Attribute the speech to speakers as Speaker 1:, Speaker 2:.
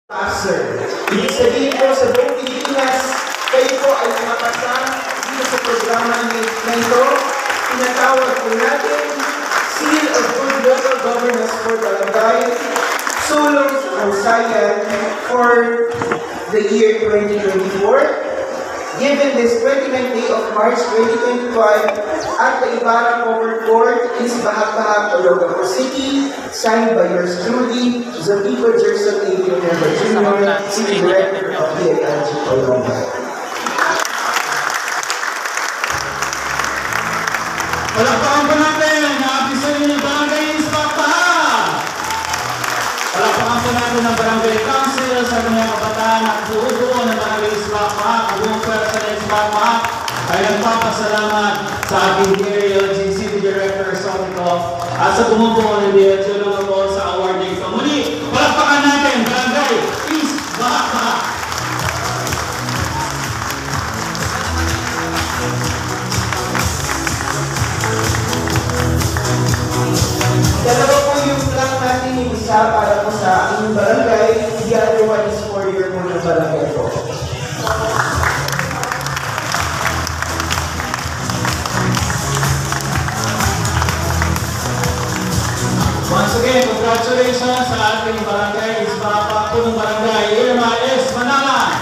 Speaker 1: Passer. Ibig sabihin po sa buong Pilipinas, kayo po ay nakapasa dito sa programa na ito. Tinatawag po natin Seal of Good Local Governance for Barangay, sulong sa Kausayan for the year 2024. Given this 29th day of March 2025 at the Ibarra Covered Court in Bahag-Bahag, Olongapo City, signed by yours truly, Zolito Gerson A. Member Jr., City Director of DILG Olongapo.
Speaker 2: Palakpakan po natin ang apisan ng Barangay Bahag-Bahag. Palakpakan po natin ang Barangay Council sa kanyang kabataan at buo-buo ng Barangay Bahag-Bahag. Ang buong pwersa ng Bahag-Bahag ay nagpapasalamat sa ating DILG City Director Zolito at sa bumubuo ng DILG Olongapo sa awarding ito. Muli, palakpakan natin Barangay East Bahag-Bahag.
Speaker 1: Dalawa po yung plan natin, yung isa para po sa inyong barangay, the other one is for your mga barangay po.
Speaker 2: Once again, congratulations sa ating barangay, Isbapa, punong barangay, Irma S. Manala.